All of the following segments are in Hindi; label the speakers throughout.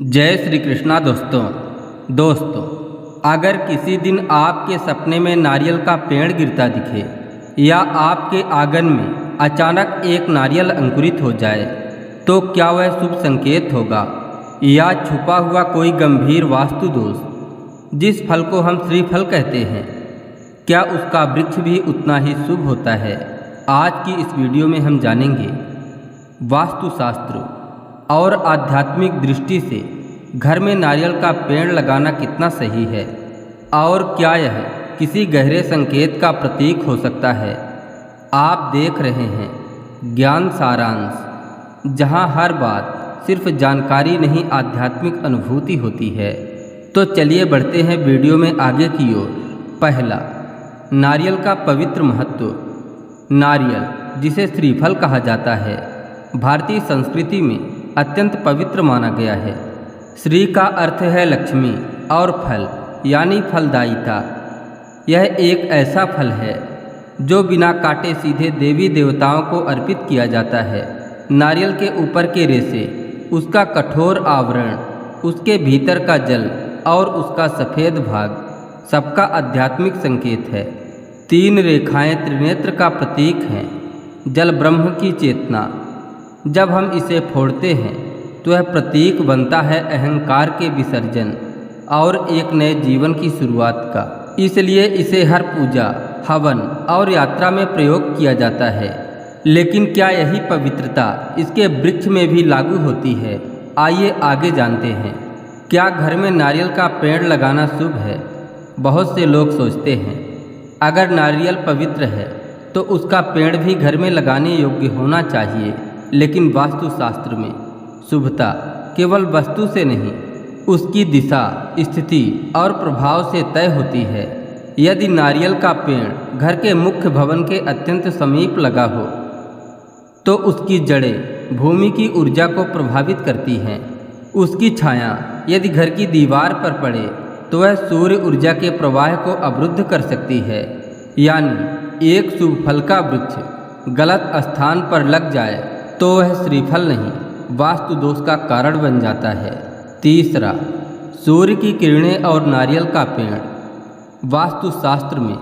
Speaker 1: जय श्री कृष्णा दोस्तों, अगर किसी दिन आपके सपने में नारियल का पेड़ गिरता दिखे या आपके आंगन में अचानक एक नारियल अंकुरित हो जाए तो क्या वह शुभ संकेत होगा या छुपा हुआ कोई गंभीर वास्तु दोष? जिस फल को हम श्रीफल कहते हैं, क्या उसका वृक्ष भी उतना ही शुभ होता है? आज की इस वीडियो में हम जानेंगे वास्तुशास्त्र और आध्यात्मिक दृष्टि से घर में नारियल का पेड़ लगाना कितना सही है और क्या यह किसी गहरे संकेत का प्रतीक हो सकता है। आप देख रहे हैं ज्ञान सारांश, जहां हर बात सिर्फ जानकारी नहीं आध्यात्मिक अनुभूति होती है। तो चलिए बढ़ते हैं वीडियो में आगे की ओर। पहला, नारियल का पवित्र महत्व। नारियल, जिसे श्रीफल कहा जाता है, भारतीय संस्कृति में अत्यंत पवित्र माना गया है। श्री का अर्थ है लक्ष्मी और फल यानी फलदायिता। यह एक ऐसा फल है जो बिना काटे सीधे देवी देवताओं को अर्पित किया जाता है। नारियल के ऊपर के रेशे, उसका कठोर आवरण, उसके भीतर का जल और उसका सफ़ेद भाग सबका आध्यात्मिक संकेत है। 3 रेखाएं त्रिनेत्र का प्रतीक हैं। जल ब्रह्म की चेतना। जब हम इसे फोड़ते हैं तो यह प्रतीक बनता है अहंकार के विसर्जन और एक नए जीवन की शुरुआत का। इसलिए इसे हर पूजा, हवन और यात्रा में प्रयोग किया जाता है। लेकिन क्या यही पवित्रता इसके वृक्ष में भी लागू होती है? आइए आगे जानते हैं। क्या घर में नारियल का पेड़ लगाना शुभ है? बहुत से लोग सोचते हैं अगर नारियल पवित्र है तो उसका पेड़ भी घर में लगाने योग्य होना चाहिए। लेकिन वास्तुशास्त्र में शुभता केवल वस्तु से नहीं, उसकी दिशा, स्थिति और प्रभाव से तय होती है। यदि नारियल का पेड़ घर के मुख्य भवन के अत्यंत समीप लगा हो तो उसकी जड़ें भूमि की ऊर्जा को प्रभावित करती हैं। उसकी छाया यदि घर की दीवार पर पड़े तो वह सूर्य ऊर्जा के प्रवाह को अवरुद्ध कर सकती है। यानी एक शुभ फल का वृक्ष गलत स्थान पर लग जाए तो वह श्रीफल नहीं, वास्तु दोष का कारण बन जाता है। तीसरा, सूर्य की किरणें और नारियल का पेड़। वास्तुशास्त्र में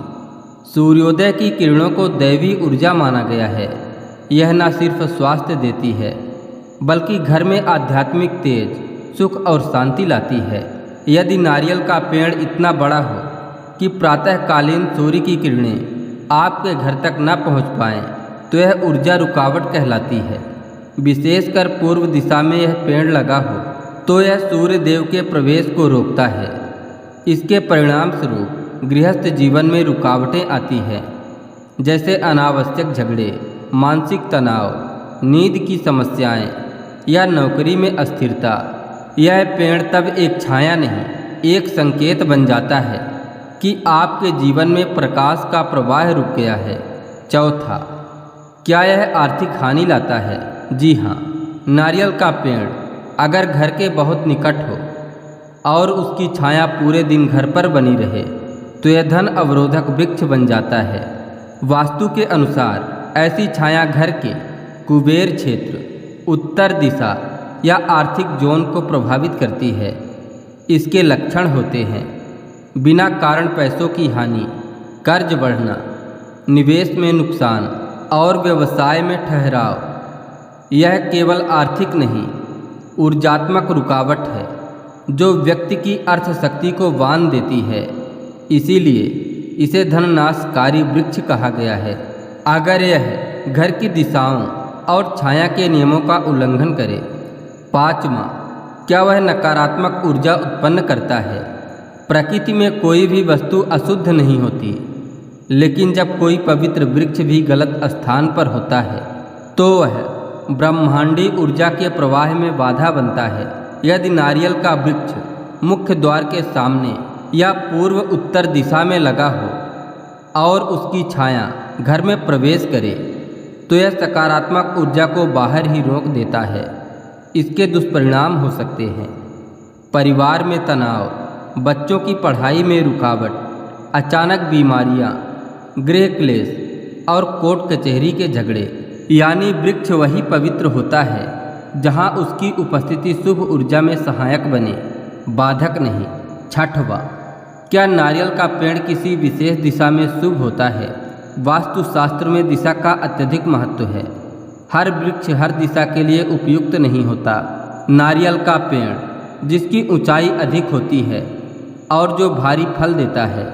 Speaker 1: सूर्योदय की किरणों को दैवी ऊर्जा माना गया है। यह न सिर्फ स्वास्थ्य देती है बल्कि घर में आध्यात्मिक तेज, सुख और शांति लाती है। यदि नारियल का पेड़ इतना बड़ा हो कि प्रातःकालीन सूर्य की किरणें आपके घर तक न पहुंच पाएं, तो यह ऊर्जा रुकावट कहलाती है। विशेषकर पूर्व दिशा में यह पेड़ लगा हो तो यह सूर्य देव के प्रवेश को रोकता है। इसके परिणाम स्वरूप गृहस्थ जीवन में रुकावटें आती हैं, जैसे अनावश्यक झगड़े, मानसिक तनाव, नींद की समस्याएं या नौकरी में अस्थिरता। यह पेड़ तब एक छाया नहीं, एक संकेत बन जाता है कि आपके जीवन में प्रकाश का प्रवाह रुक गया है। चौथा, क्या यह आर्थिक हानि लाता है? जी हाँ, नारियल का पेड़ अगर घर के बहुत निकट हो और उसकी छाया पूरे दिन घर पर बनी रहे तो यह धन अवरोधक वृक्ष बन जाता है। वास्तु के अनुसार ऐसी छाया घर के कुबेर क्षेत्र, उत्तर दिशा या आर्थिक जोन को प्रभावित करती है। इसके लक्षण होते हैं बिना कारण पैसों की हानि, कर्ज बढ़ना, निवेश में नुकसान और व्यवसाय में ठहराव। यह केवल आर्थिक नहीं, ऊर्जात्मक रुकावट है जो व्यक्ति की अर्थ शक्ति को बांध देती है। इसीलिए इसे धननाशकारी वृक्ष कहा गया है। अगर यह घर की दिशाओं और छाया के नियमों का उल्लंघन करे। पाँचवां, क्या वह नकारात्मक ऊर्जा उत्पन्न करता है? प्रकृति में कोई भी वस्तु अशुद्ध नहीं होती, लेकिन जब कोई पवित्र वृक्ष भी गलत स्थान पर होता है तो वह ब्रह्मांडी ऊर्जा के प्रवाह में बाधा बनता है। यदि नारियल का वृक्ष मुख्य द्वार के सामने या पूर्व उत्तर दिशा में लगा हो और उसकी छाया घर में प्रवेश करे तो यह सकारात्मक ऊर्जा को बाहर ही रोक देता है। इसके दुष्परिणाम हो सकते हैं परिवार में तनाव, बच्चों की पढ़ाई में रुकावट, अचानक बीमारियां, गृह क्लेश और कोर्ट कचहरी के झगड़े। यानी वृक्ष वही पवित्र होता है जहाँ उसकी उपस्थिति शुभ ऊर्जा में सहायक बने, बाधक नहीं। छठवां, क्या नारियल का पेड़ किसी विशेष दिशा में शुभ होता है? वास्तुशास्त्र में दिशा का अत्यधिक महत्व है। हर वृक्ष हर दिशा के लिए उपयुक्त नहीं होता। नारियल का पेड़ जिसकी ऊंचाई अधिक होती है और जो भारी फल देता है,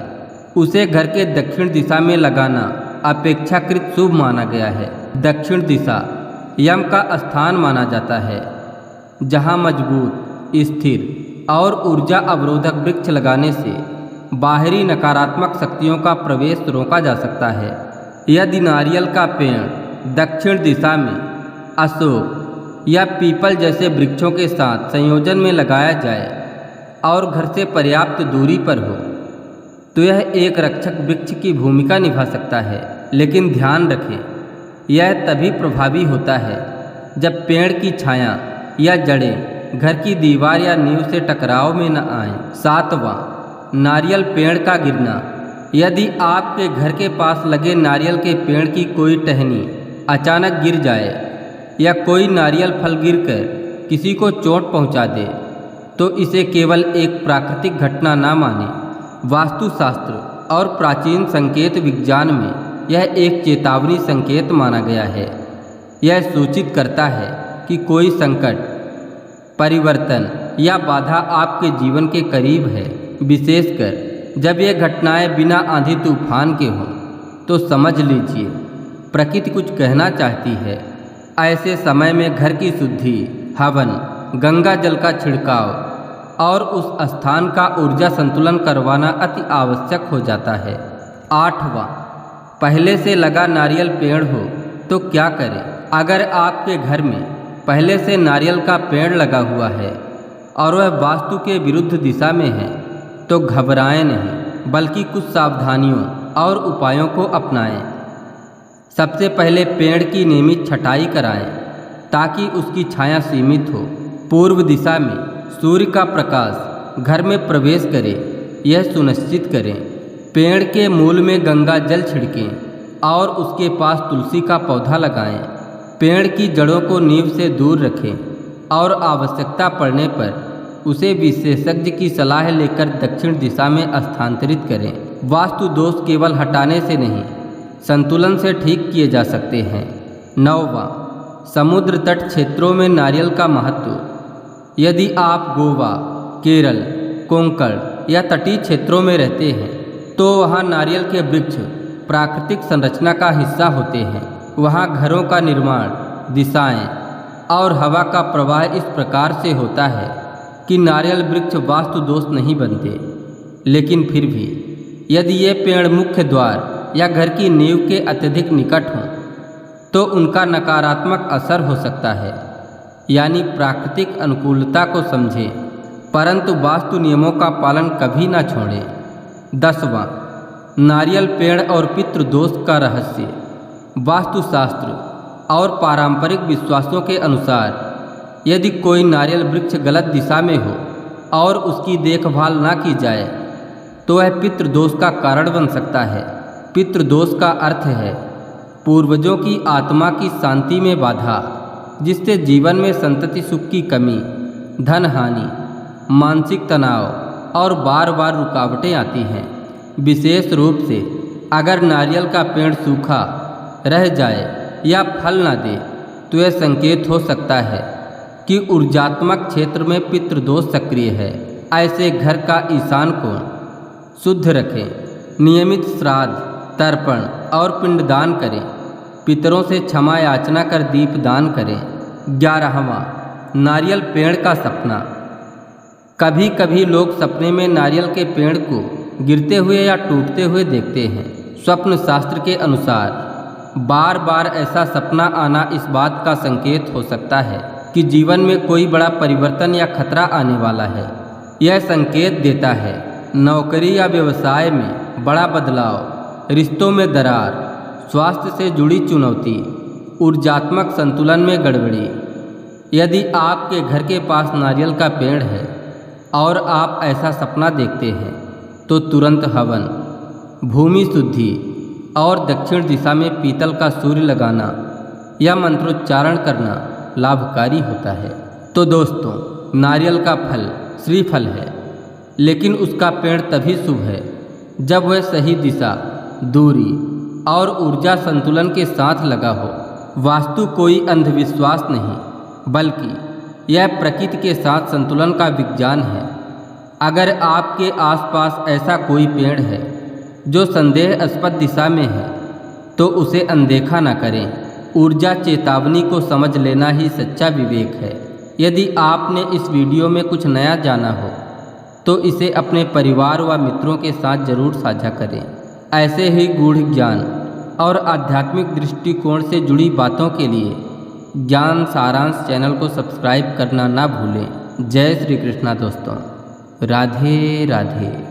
Speaker 1: उसे घर के दक्षिण दिशा में लगाना अपेक्षाकृत शुभ माना गया है। दक्षिण दिशा यम का स्थान माना जाता है, जहाँ मजबूत, स्थिर और ऊर्जा अवरोधक वृक्ष लगाने से बाहरी नकारात्मक शक्तियों का प्रवेश रोका जा सकता है। यदि नारियल का पेड़ दक्षिण दिशा में अशोक या पीपल जैसे वृक्षों के साथ संयोजन में लगाया जाए और घर से पर्याप्त दूरी पर हो, तो यह एक रक्षक वृक्ष की भूमिका निभा सकता है। लेकिन ध्यान रखें, यह तभी प्रभावी होता है जब पेड़ की छाया या जड़ें घर की दीवार या नींव से टकराव में न आएं। सातवां, नारियल पेड़ का गिरना। यदि आपके घर के पास लगे नारियल के पेड़ की कोई टहनी अचानक गिर जाए या कोई नारियल फल गिरकर किसी को चोट पहुंचा दे, तो इसे केवल एक प्राकृतिक घटना ना माने। वास्तुशास्त्र और प्राचीन संकेत विज्ञान में यह एक चेतावनी संकेत माना गया है। यह सूचित करता है कि कोई संकट, परिवर्तन या बाधा आपके जीवन के करीब है। विशेषकर जब ये घटनाएं बिना आंधी तूफान के हों, तो समझ लीजिए प्रकृति कुछ कहना चाहती है। ऐसे समय में घर की शुद्धि, हवन, गंगा जल का छिड़काव और उस स्थान का ऊर्जा संतुलन करवाना अति आवश्यक हो जाता है। आठवां, पहले से लगा नारियल पेड़ हो तो क्या करें? अगर आपके घर में पहले से नारियल का पेड़ लगा हुआ है और वह वास्तु के विरुद्ध दिशा में है, तो घबराएं नहीं, बल्कि कुछ सावधानियों और उपायों को अपनाएं। सबसे पहले पेड़ की नियमित छटाई कराएं ताकि उसकी छाया सीमित हो। पूर्व दिशा में सूर्य का प्रकाश घर में प्रवेश करे, यह सुनिश्चित करें। पेड़ के मूल में गंगा जल छिड़कें और उसके पास तुलसी का पौधा लगाएं। पेड़ की जड़ों को नींव से दूर रखें और आवश्यकता पड़ने पर उसे विशेषज्ञ की सलाह लेकर दक्षिण दिशा में स्थानांतरित करें। वास्तु दोष केवल हटाने से नहीं, संतुलन से ठीक किए जा सकते हैं। नौवां, समुद्र तट क्षेत्रों में नारियल का महत्व। यदि आप गोवा, केरल, कोंकण या तटीय क्षेत्रों में रहते हैं, तो वहाँ नारियल के वृक्ष प्राकृतिक संरचना का हिस्सा होते हैं। वहाँ घरों का निर्माण, दिशाएं और हवा का प्रवाह इस प्रकार से होता है कि नारियल वृक्ष वास्तु दोष नहीं बनते। लेकिन फिर भी यदि ये पेड़ मुख्य द्वार या घर की नींव के अत्यधिक निकट हों, तो उनका नकारात्मक असर हो सकता है। यानी प्राकृतिक अनुकूलता को समझें, परंतु वास्तु नियमों का पालन कभी ना छोड़ें। 10वां, नारियल पेड़ और पितृदोष का रहस्य। वास्तुशास्त्र और पारंपरिक विश्वासों के अनुसार यदि कोई नारियल वृक्ष गलत दिशा में हो और उसकी देखभाल ना की जाए, तो वह पितृदोष का कारण बन सकता है। पितृदोष का अर्थ है पूर्वजों की आत्मा की शांति में बाधा, जिससे जीवन में संतति सुख की कमी, धन हानि, मानसिक तनाव और बार बार रुकावटें आती हैं। विशेष रूप से अगर नारियल का पेड़ सूखा रह जाए या फल ना दे, तो यह संकेत हो सकता है कि ऊर्जात्मक क्षेत्र में पितृदोष सक्रिय है। ऐसे घर का ईशान कोण शुद्ध रखें। नियमित श्राद्ध, तर्पण और पिंडदान करें। पितरों से क्षमा याचना कर दीपदान करें। 11वां, नारियल पेड़ का सपना। कभी कभी लोग सपने में नारियल के पेड़ को गिरते हुए या टूटते हुए देखते हैं। स्वप्न शास्त्र के अनुसार बार बार ऐसा सपना आना इस बात का संकेत हो सकता है कि जीवन में कोई बड़ा परिवर्तन या खतरा आने वाला है। यह संकेत देता है नौकरी या व्यवसाय में बड़ा बदलाव, रिश्तों में दरार, स्वास्थ्य से जुड़ी चुनौती, ऊर्जात्मक संतुलन में गड़बड़ी। यदि आपके घर के पास नारियल का पेड़ है और आप ऐसा सपना देखते हैं, तो तुरंत हवन, भूमि शुद्धि और दक्षिण दिशा में पीतल का सूर्य लगाना या मंत्रोच्चारण करना लाभकारी होता है। तो दोस्तों, नारियल का फल श्रीफल है, लेकिन उसका पेड़ तभी शुभ है जब वह सही दिशा, दूरी और ऊर्जा संतुलन के साथ लगा हो। वास्तु कोई अंधविश्वास नहीं, बल्कि यह प्रकृति के साथ संतुलन का विज्ञान है। अगर आपके आसपास ऐसा कोई पेड़ है जो संदेहास्पद दिशा में है, तो उसे अनदेखा न करें। ऊर्जा चेतावनी को समझ लेना ही सच्चा विवेक है। यदि आपने इस वीडियो में कुछ नया जाना हो तो इसे अपने परिवार व मित्रों के साथ जरूर साझा करें। ऐसे ही गूढ़ ज्ञान और आध्यात्मिक दृष्टिकोण से जुड़ी बातों के लिए ज्ञान सारांश चैनल को सब्सक्राइब करना ना भूलें। जय श्री कृष्णा दोस्तों, राधे राधे।